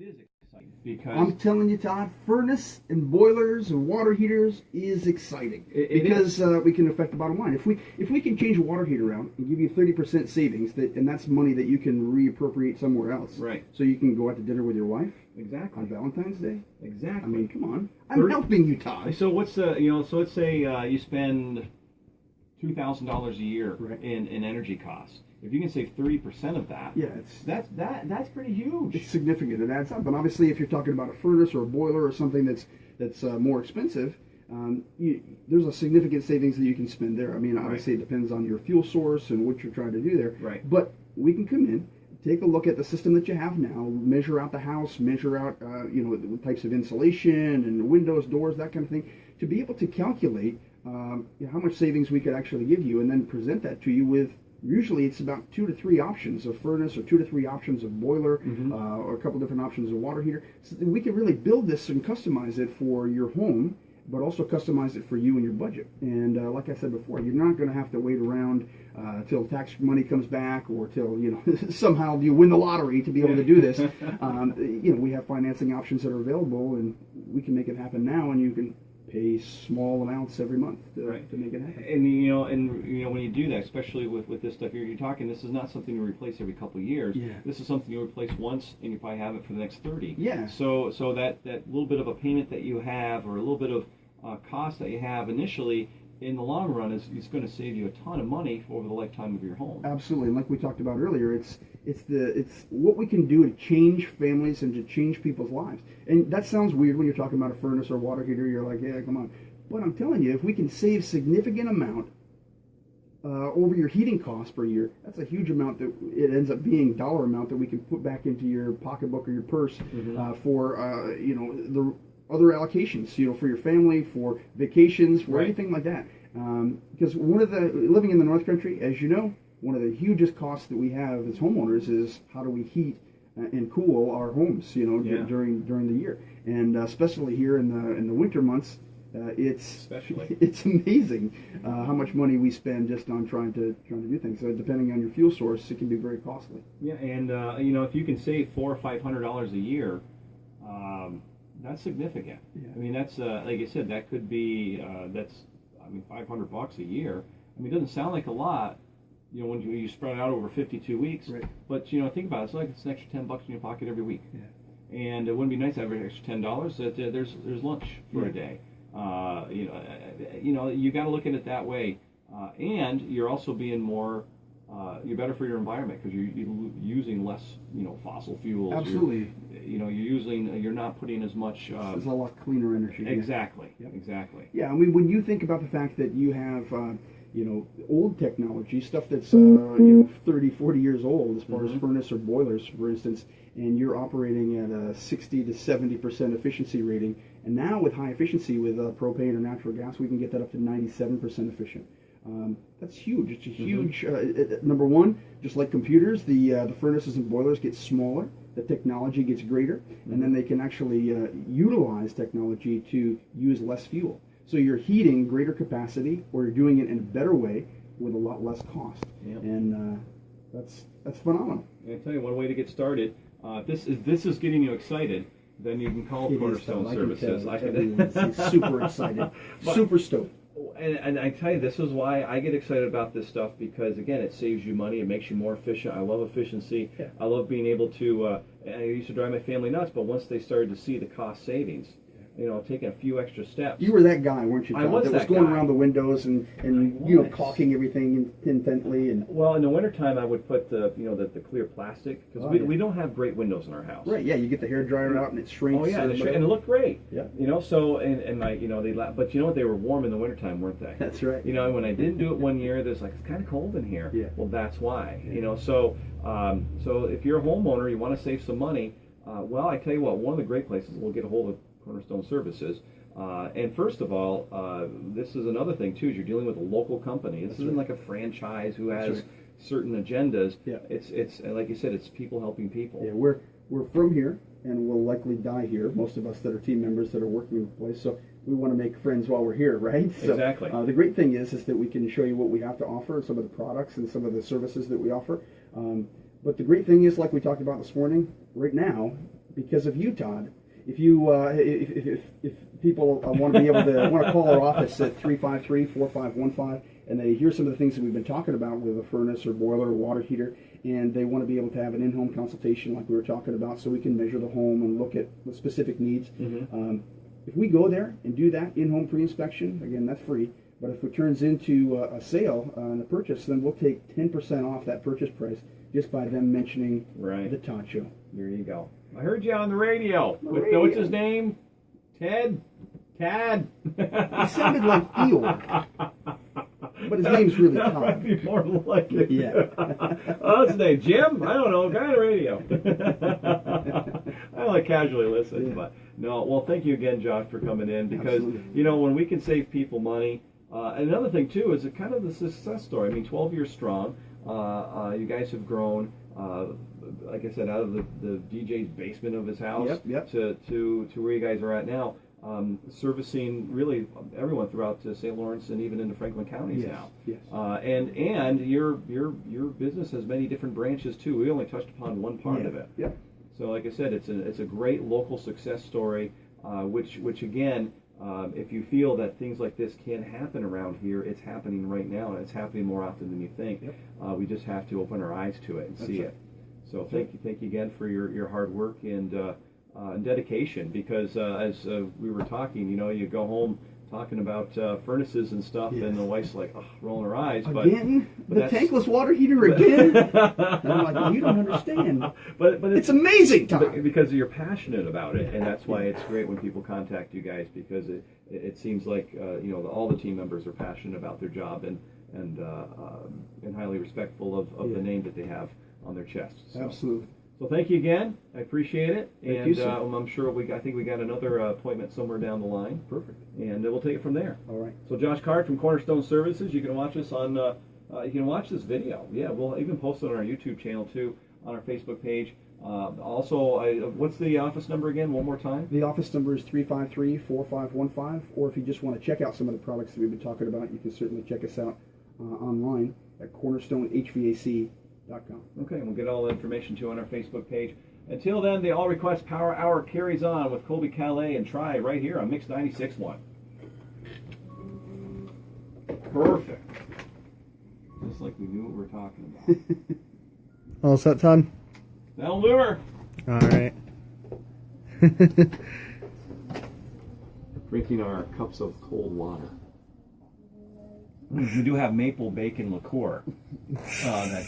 it is exciting because I'm telling you, Todd, furnace and boilers and water heaters is exciting because we can affect the bottom line. If we can change a water heater out and give you 30% savings, and that's money that you can reappropriate somewhere else, right? So you can go out to dinner with your wife, exactly, on Valentine's Day, exactly. I mean, come on, I'm helping you, Todd. So what's so let's say you spend $2,000 a year in energy costs. If you can save 30% of that, yeah, that's pretty huge. It's significant. It adds up. But obviously, if you're talking about a furnace or a boiler or something that's more expensive, there's a significant savings that you can spend there. I mean, obviously, it depends on your fuel source and what you're trying to do there. Right. But we can come in, take a look at the system that you have now, measure out the house, measure out the types of insulation and windows, doors, that kind of thing, to be able to calculate how much savings we could actually give you, and then present that to you with. Usually it's about 2 to 3 options of furnace or 2 to 3 options of boiler or a couple different options of water heater. So we can really build this and customize it for your home, but also customize it for you and your budget. And like I said before, you're not going to have to wait around till tax money comes back or till somehow you win the lottery to be able to do this. We have financing options that are available, and we can make it happen now, and you can pay small amounts every month to make it happen. And when you do that, especially with this stuff you're talking, this is not something you replace every couple of years. Yeah. This is something you replace once, and you probably have it for the next 30. Yeah. So that little bit of a payment that you have, or a little bit of cost that you have initially, in the long run, is going to save you a ton of money over the lifetime of your home. Absolutely, and like we talked about earlier, it's what we can do to change families and to change people's lives. And that sounds weird when you're talking about a furnace or water heater. You're like, yeah, come on. But I'm telling you, if we can save significant amount over your heating costs per year, that's a huge amount that it ends up being dollar amount that we can put back into your pocketbook or your purse for the other allocations, for your family, for vacations, for anything like that. Because living in the North Country, as you know, one of the hugest costs that we have as homeowners is how do we heat and cool our homes, during the year, and especially here in the winter months. It's amazing how much money we spend just on trying to do things. So depending on your fuel source, it can be very costly. Yeah, and if you can save $400 or $500 a year, that's significant. Yeah. I mean, that's like I said, that could be $500 a year. I mean, it doesn't sound like a lot, when you spread it out over 52 weeks. Right. But think about it. It's like it's an extra $10 in your pocket every week. Yeah. And it wouldn't be nice to have an extra $10 that there's lunch for a day. You got to look at it that way, and you're also being more. You're better for your environment because you're using less, fossil fuels. Absolutely. You're not putting as much. It's a lot cleaner energy. Exactly. Yeah. Yep. Exactly. Yeah, I mean, when you think about the fact that you have, old technology, stuff that's, 30, 40 years old, as far as furnace or boilers, for instance, and you're operating at a 60 to 70% efficiency rating, and now with high efficiency with propane or natural gas, we can get that up to 97% efficient. That's huge. It's a huge, number one, just like computers, the furnaces and boilers get smaller, the technology gets greater, and then they can actually utilize technology to use less fuel. So you're heating greater capacity, or you're doing it in a better way with a lot less cost. Yep. And that's phenomenal. And I tell you, one way to get started, if this is getting you excited, then you can call Cornerstone Services. He's super excited, super stoked. And I tell you, this is why I get excited about this stuff, because, again, it saves you money. It makes you more efficient. I love efficiency. Yeah. I love being able to, I used to drive my family nuts, but once they started to see the cost savings, taking a few extra steps. You were that guy, weren't you, Todd? I was that that going guy. around the windows and caulking everything intently. And well, in the wintertime, I would put the clear plastic, because we don't have great windows in our house. Right, yeah, you get the hair dryer out and it shrinks. Oh yeah, and it looked great. Yeah. So and my they but they were warm in the wintertime, weren't they? That's right. When I didn't do it one year, there's like, it's kind of cold in here. Yeah. Well, that's why. So if you're a homeowner, you want to save some money. I tell you what, one of the great places we'll get a hold of Cornerstone Services. And first of all, this is another thing too. Is you're dealing with a local company. This isn't like a franchise who has certain agendas. Yeah. It's like you said, it's people helping people. Yeah, we're from here, and we'll likely die here. Most of us that are team members that are working with the place, so we want to make friends while we're here, right? So, exactly. The great thing is that we can show you what we have to offer, and some of the products and some of the services that we offer. But the great thing is, like we talked about this morning, right now, because of you, Todd. If you if people want to be able to want to call our office at 353-4515 and they hear some of the things that we've been talking about with a furnace or boiler or water heater, and they want to be able to have an in-home consultation like we were talking about, so we can measure the home and look at the specific needs. If we go there and do that in-home pre-inspection, again, that's free. But if it turns into a sale and a purchase, then we'll take 10% off that purchase price just by them mentioning the Todd Show. There you go. I heard you on the radio. What's his name? Ted? Tad? He sounded like Eeyore. But his name's really That Todd. might be more like it. Yeah. What's his name? Jim? I don't know. Guy on the radio. I like casually listen, but no. Well, thank you again, Josh, for coming in, because you know, when we can save people money. Another thing too is it kind of the success story. I mean, 12 years strong. You guys have grown. Like I said, out of the DJ's basement of his house to where you guys are at now. Servicing really everyone throughout St. Lawrence and even into Franklin counties now. And your business has many different branches too. We only touched upon one part of it. So like I said, it's a great local success story, which again, if you feel that things like this can happen around here, it's happening right now, and it's happening more often than you think. We just have to open our eyes to it and see it. So thank you again for your hard work and dedication, because as we were talking, you know, you go home talking about furnaces and stuff, and the wife's like, rolling her eyes. Again? The tankless water heater again? And I'm like, you don't understand. But it's amazing, Tom. Because you're passionate about it, and that's why it's great when people contact you guys, because it seems like you know, all the team members are passionate about their job and highly respectful of the name that they have on their chest. So. Absolutely. So thank you again. I appreciate it. Thank you, sir. I'm sure I think we got another appointment somewhere down the line. Perfect. And we'll take it from there. All right. So Josh Card from Cornerstone Services. You can watch us on. You can watch this video. Yeah, we'll even post it on our YouTube channel too, on our Facebook page. Also, what's the office number again? One more time. The office number is 353-4515. Or if you just want to check out some of the products that we've been talking about, you can certainly check us out online at cornerstonehvac.com. Okay, and we'll get all the information too on our Facebook page. Until then, the All Request Power Hour carries on with Colby Calais and Try right here on Mix 96.1. Perfect. Just like we knew what we were talking about. All set, Todd? That'll do her. All right. Drinking our cups of cold water. We do have maple bacon liqueur. That